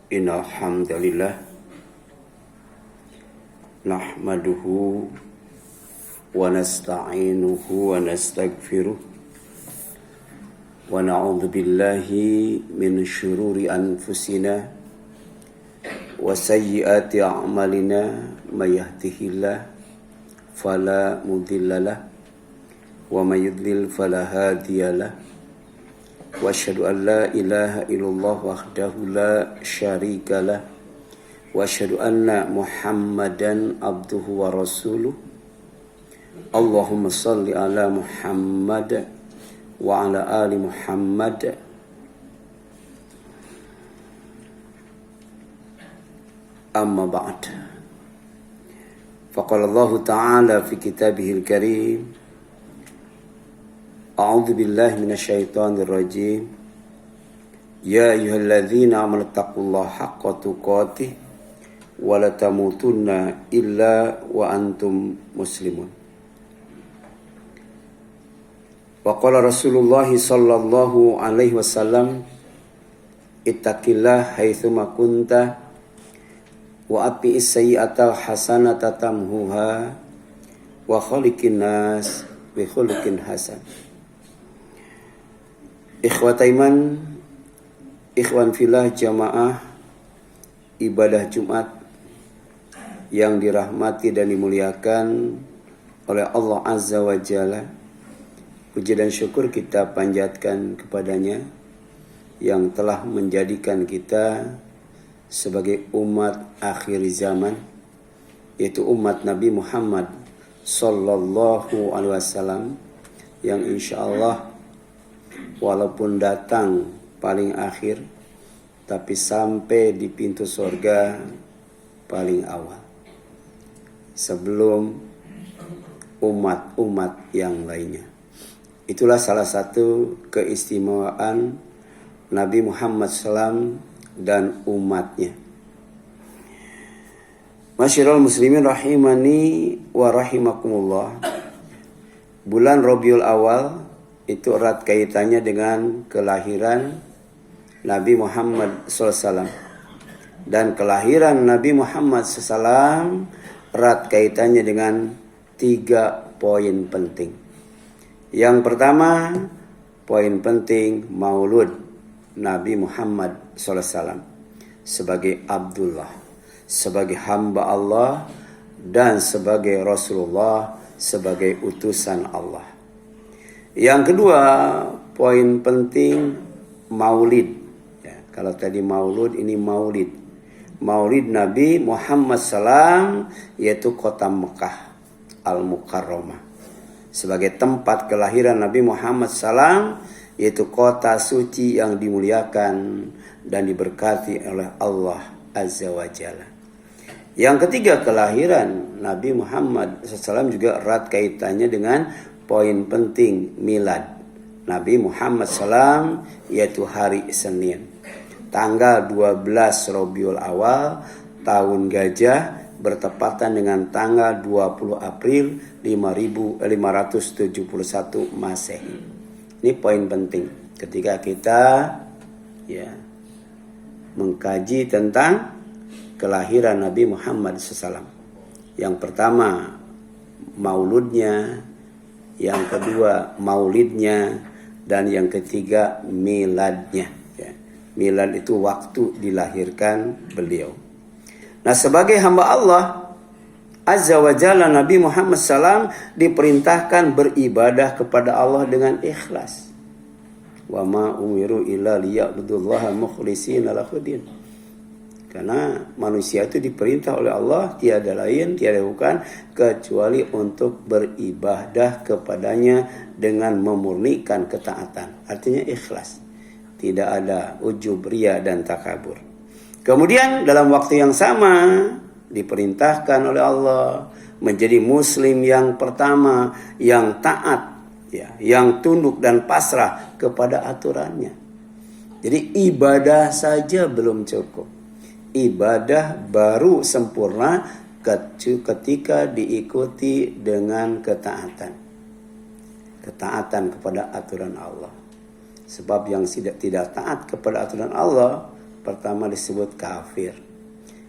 Innal hamdalillah nahmaduhu wa nasta'inuhu wa nastaghfiruh wa na'udzu billahi min syururi anfusina wa sayyiati a'malina may yahdihillah fala mudhillalah wa may yudlil fala hadiyalah. Wa asyhadu an la ilaha illallah wahdahu la syarika lah wa asyhadu anna Muhammadan abduhu wa rasuluh. Allahumma salli ala Muhammad wa ala ali Muhammad. Amma ba'd. Faqala Allah ta'ala fi kitabihil karim, A'udzu billahi minasyaitonir rajim. Ya ayyuhalladzina amanu taqullaha haqqa tuqatih wa la tamutunna illa wa antum muslimun. Wa qala Rasulullah sallallahu alaihi wasallam, ittaqillah haitsuma kunta wa atbi'is sayyi'atal hasanata tamhuha wa khaliqin nas bi khuluqin hasan. Ikhwata iman, ikhwan filah jamaah ibadah Jumat yang dirahmati dan dimuliakan oleh Allah Azza wa Jalla. Puji dan syukur kita panjatkan kepadanya yang telah menjadikan kita sebagai umat akhir zaman, yaitu umat Nabi Muhammad sallallahu alaihi wasallam, yang insyaallah walaupun datang paling akhir, tapi sampai di pintu surga paling awal, sebelum umat-umat yang lainnya. Itulah salah satu keistimewaan Nabi Muhammad SAW dan umatnya. Masyiral muslimin rahimani wa rahimakumullah. Bulan Rabiul Awal itu erat kaitannya dengan kelahiran Nabi Muhammad SAW. Dan kelahiran Nabi Muhammad SAW erat kaitannya dengan 3 poin penting. Yang pertama, poin penting maulud Nabi Muhammad SAW sebagai Abdullah, sebagai hamba Allah, dan sebagai Rasulullah, sebagai utusan Allah. Yang kedua, poin penting maulid. Ya, kalau tadi maulud, ini maulid. Maulid Nabi Muhammad SAW, yaitu kota Mekah Al-Mukarramah, sebagai tempat kelahiran Nabi Muhammad SAW, yaitu kota suci yang dimuliakan dan diberkati oleh Allah Azza wa Jalla. Yang ketiga, kelahiran Nabi Muhammad SAW juga erat kaitannya dengan poin penting milad Nabi Muhammad SAW, yaitu hari Senin, tanggal 12 Rabiul Awal tahun Gajah, bertepatan dengan tanggal 20 April 5571 Masehi. Ini poin penting ketika kita mengkaji tentang kelahiran Nabi Muhammad SAW. Yang pertama mauludnya, yang kedua maulidnya, dan yang ketiga miladnya. Ya. Milad itu waktu dilahirkan beliau. Nah, sebagai hamba Allah Azza wa Jalla, Nabi Muhammad SAW diperintahkan beribadah kepada Allah dengan ikhlas. Wa ma umiru illa liya'budullaha mukhlishina lahuddin. Karena manusia itu diperintah oleh Allah tiada lain, tiada bukan, kecuali untuk beribadah kepadanya dengan memurnikan ketaatan. Artinya ikhlas. Tidak ada ujub, riya, dan takabur. Kemudian dalam waktu yang sama diperintahkan oleh Allah menjadi muslim yang pertama, yang taat, yang tunduk dan pasrah kepada aturannya. Jadi ibadah saja belum cukup. Ibadah baru sempurna ketika diikuti dengan ketaatan. Ketaatan kepada aturan Allah. Sebab yang tidak taat kepada aturan Allah pertama disebut kafir,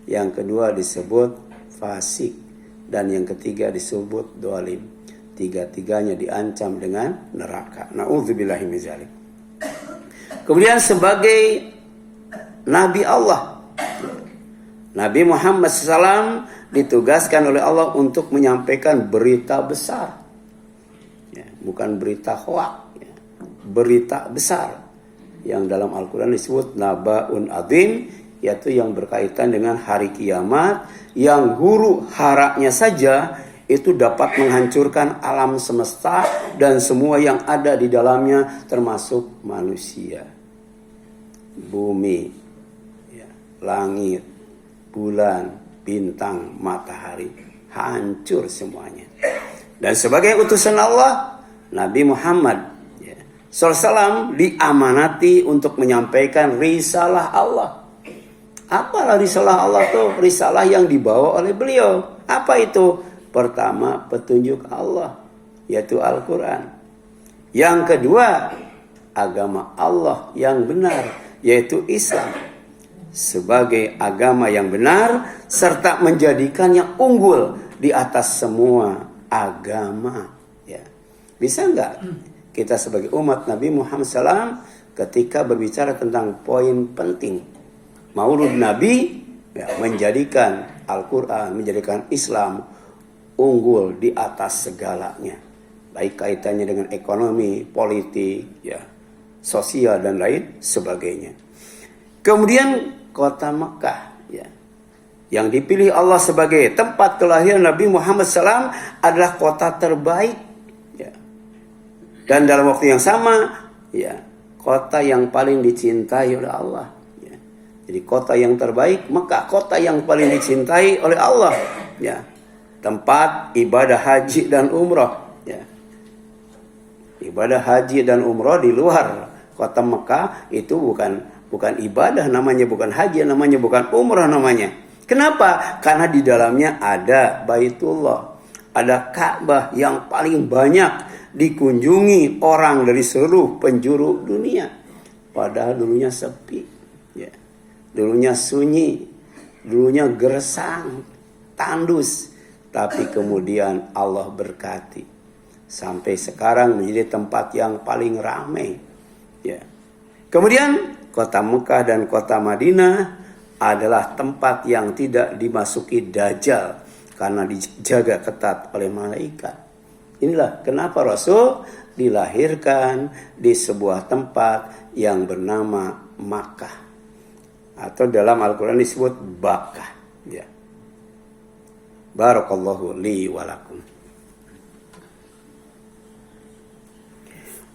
yang kedua disebut fasik, dan yang ketiga disebut dolim. Tiga-tiganya diancam dengan neraka. Na'udzubillahi min dzalik. Kemudian sebagai Nabi Allah, Nabi Muhammad SAW ditugaskan oleh Allah untuk menyampaikan berita besar, ya, bukan berita hoak, ya, berita besar yang dalam Al-Quran disebut Naba'un Adzim, yaitu yang berkaitan dengan hari kiamat, yang huru haranya saja itu dapat menghancurkan alam semesta dan semua yang ada di dalamnya, termasuk manusia, bumi, ya, langit, bulan, bintang, matahari, hancur semuanya. Dan sebagai utusan Allah, Nabi Muhammad SAW diamanati untuk menyampaikan risalah Allah. Apalah risalah Allah tuh? Risalah yang dibawa oleh beliau. Apa itu? Pertama, petunjuk Allah, yaitu Al-Quran. Yang kedua, agama Allah yang benar, yaitu Islam, sebagai agama yang benar, serta menjadikannya unggul di atas semua agama. Ya. Bisa nggak kita sebagai umat Nabi Muhammad SAW ketika berbicara tentang poin penting Maulud Nabi, ya, menjadikan Al-Quran, menjadikan Islam unggul di atas segalanya, baik kaitannya dengan ekonomi, politik, ya, sosial dan lain sebagainya. Kemudian kota Mekah, ya, yang dipilih Allah sebagai tempat kelahiran Nabi Muhammad SAW adalah kota terbaik, ya. Dan dalam waktu yang sama, ya, kota yang paling dicintai oleh Allah. Ya. Jadi kota yang terbaik, Mekah, kota yang paling dicintai oleh Allah. Ya. Tempat ibadah haji dan umroh. Ya. Ibadah haji dan umroh di luar kota Mekah itu bukan ibadah namanya, bukan haji namanya, bukan umroh namanya. Kenapa? Karena di dalamnya ada Baitullah, ada Ka'bah yang paling banyak dikunjungi orang dari seluruh penjuru dunia. Padahal dulunya sepi, ya. Dulunya sunyi, dulunya gersang, tandus. Tapi kemudian Allah berkati sampai sekarang menjadi tempat yang paling ramai. Ya. Kemudian kota Mekah dan kota Madinah adalah tempat yang tidak dimasuki Dajjal karena dijaga ketat oleh malaikat. Inilah kenapa Rasul dilahirkan di sebuah tempat yang bernama Makkah, atau dalam Al-Quran disebut Bakkah. Ya. Barakallahu li wa lakum.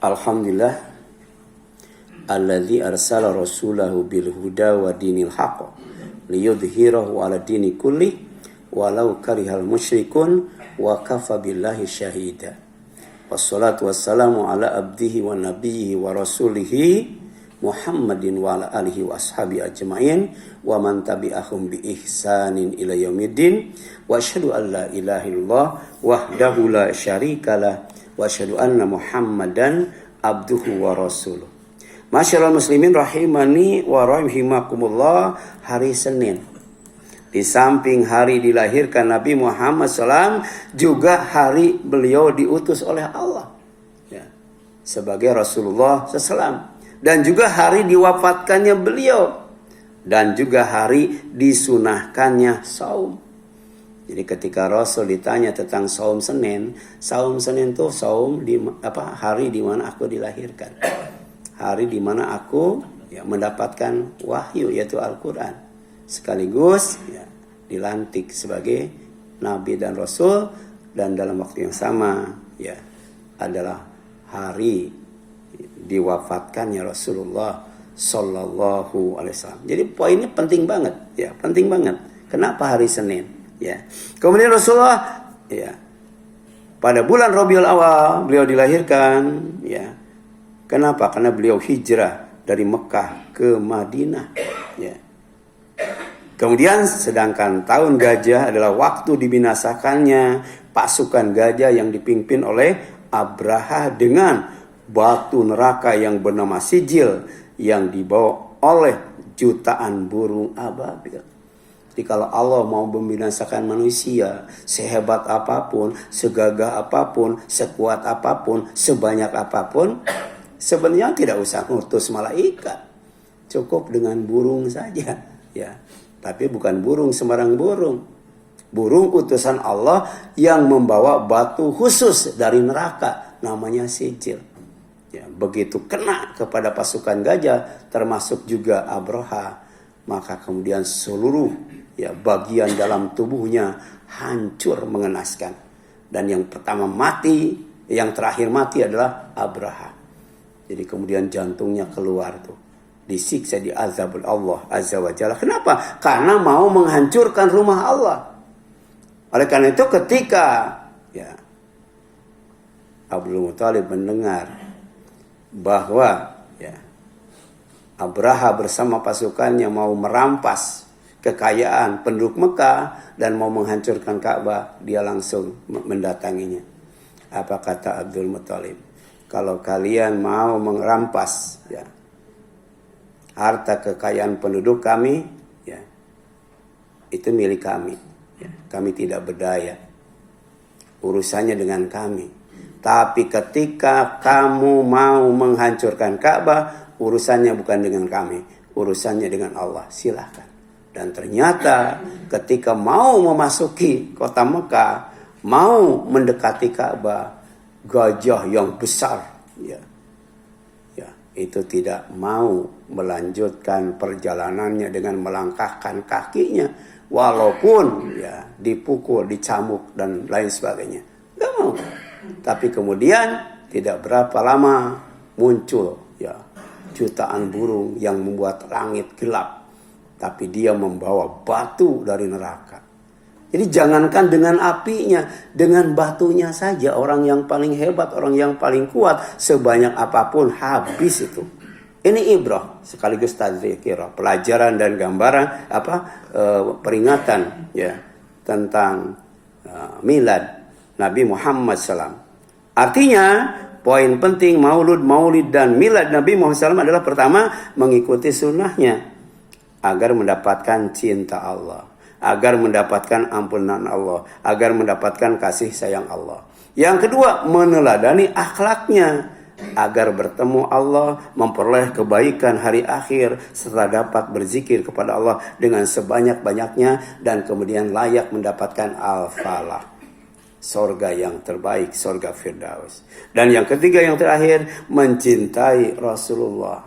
Alhamdulillah alladzi arsala rasulahu bil huda wa dinil haqq liyudhhirahu ala dini kulli walau karihal musyrikun wa kafa billahi syahida. Wassalatu wassalamu ala abdihi wa nabiyhi wa rasulihi Muhammadin wa ala alihi wa ashabi ajma'in wa man tabi'ahum bi ihsanin ila yaumiddin wa asyhadu an la ilaha illallah wahdahu la syarikalah wa asyhadu anna Muhammadan abduhu wa rasuluh. Masyaallah muslimin rahimani wa rahimakumullah, hari Senin di samping hari dilahirkan Nabi Muhammad SAW juga hari beliau diutus oleh Allah, ya, sebagai Rasulullah SAW. Dan juga hari diwafatkannya beliau. Dan juga hari disunahkannya saum. Jadi ketika Rasul ditanya tentang saum Senin itu saum di hari di mana aku dilahirkan. Hari di mana aku, ya, mendapatkan wahyu, yaitu Al-Quran. Sekaligus, ya, dilantik sebagai Nabi dan Rasul. Dan dalam waktu yang sama, ya, adalah hari diwafatkannya Rasulullah Sallallahu Alaihi Wasallam. Jadi poinnya penting banget, ya, penting banget. Kenapa hari Senin? Ya. Kemudian Rasulullah, ya, pada bulan Rabiul Awal beliau dilahirkan, ya. Kenapa? Karena beliau hijrah dari Mekah ke Madinah, ya. Kemudian sedangkan tahun gajah adalah waktu dibinasakannya pasukan gajah yang dipimpin oleh Abraha dengan batu neraka yang bernama Sijil yang dibawa oleh jutaan burung ababil. Jadi kalau Allah mau membinasakan manusia, sehebat apapun, segagah apapun, sekuat apapun, sebanyak apapun, sebenarnya tidak usah ngutus malaikat. Cukup dengan burung saja, ya. Tapi bukan burung sembarang burung. Burung utusan Allah yang membawa batu khusus dari neraka, namanya sijil. Ya, begitu kena kepada pasukan gajah, termasuk juga Abraha, maka kemudian seluruh bagian dalam tubuhnya hancur mengenaskan. Dan yang pertama mati, yang terakhir mati adalah Abraha. Jadi kemudian jantungnya keluar tuh, disiksa, diazab Allah Azza wa Jalla. Kenapa? Karena mau menghancurkan rumah Allah. Oleh karena itu ketika Abdul Muthalib mendengar bahwa Abraha bersama pasukannya mau merampas kekayaan penduduk Mekah dan mau menghancurkan Ka'bah, dia langsung mendatanginya. Apa kata Abdul Muthalib? Kalau kalian mau merampas harta kekayaan penduduk kami, itu milik kami. Kami tidak berdaya. Urusannya dengan kami. Tapi ketika kamu mau menghancurkan Ka'bah, urusannya bukan dengan kami, urusannya dengan Allah. Silakan. Dan ternyata ketika mau memasuki kota Mekah, mau mendekati Ka'bah, gajah yang besar itu tidak mau melanjutkan perjalanannya dengan melangkahkan kakinya, walaupun dipukul, dicambuk dan lain sebagainya. Gak mau. Tapi kemudian tidak berapa lama muncul jutaan burung yang membuat langit gelap, tapi dia membawa batu dari neraka. Jadi jangankan dengan apinya, dengan batunya saja orang yang paling hebat, orang yang paling kuat, sebanyak apapun habis itu. Ini ibrah sekaligus tadzkirah, pelajaran dan gambaran peringatan tentang milad Nabi Muhammad SAW. Artinya poin penting maulid dan milad Nabi Muhammad SAW adalah pertama mengikuti sunnahnya agar mendapatkan cinta Allah, agar mendapatkan ampunan Allah, agar mendapatkan kasih sayang Allah. Yang kedua, meneladani akhlaknya agar bertemu Allah, memperoleh kebaikan hari akhir, serta dapat berzikir kepada Allah dengan sebanyak-banyaknya dan kemudian layak mendapatkan al-falah, sorga yang terbaik, sorga Firdaus. Dan yang ketiga, yang terakhir, mencintai Rasulullah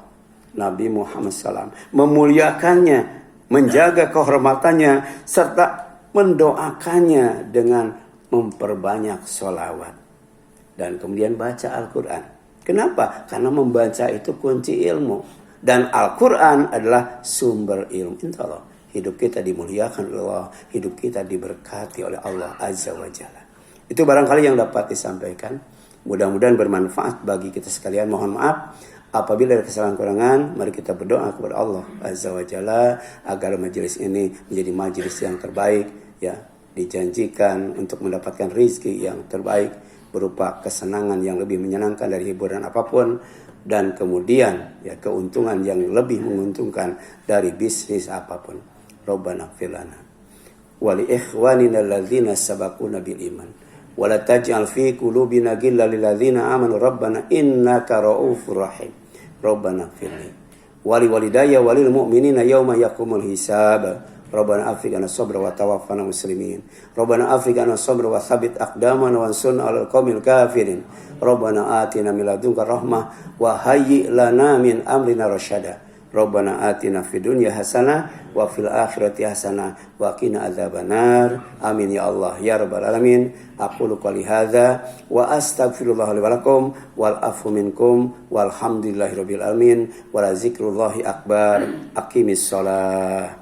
Nabi Muhammad SAW, memuliakannya, menjaga kehormatannya, serta mendoakannya dengan memperbanyak sholawat. Dan kemudian baca Al-Quran. Kenapa? Karena membaca itu kunci ilmu. Dan Al-Quran adalah sumber ilmu. Insya Allah, hidup kita dimuliakan oleh Allah, hidup kita diberkati oleh Allah Azza wa Jalla. Itu barangkali yang dapat disampaikan. Mudah-mudahan bermanfaat bagi kita sekalian. Mohon maaf apabila ada kesalahan kurangan. Mari kita berdoa kepada Allah Azza wa Jalla agar majelis ini menjadi majelis yang terbaik, dijanjikan untuk mendapatkan rizki yang terbaik berupa kesenangan yang lebih menyenangkan dari hiburan apapun, dan kemudian keuntungan yang lebih menguntungkan dari bisnis apapun. Rabbana ighfir lana wa li ikhwanina alladzina sabaquna bil iman wa la taj'al fi qulubina ghillan lil ladzina amanu rabbana innaka ra'ufur rahim. Rabbana ighfirli wa li walidayya wa lil mu'minina yauma yaqumul hisab. Rabbana afriqna sabra wa tawaffana muslimin. Rabbana afriqna sabra wa thabbit aqdamana wansurna 'alal qaumil kafirin. Rabbana atina min ladunka rahmah wa hayyi lana min amrina rasyada. Rabbana atina fid dunya hasanah wa fil akhirati hasanah wa qina adzabannar. Amin ya Allah ya rabbal alamin. Aqulu qouli hadza wa astaghfirullah li wa lakum wal afu minkum walhamdulillahirabbil alamin wa la zikrullahi akbar. Aqimis shalah.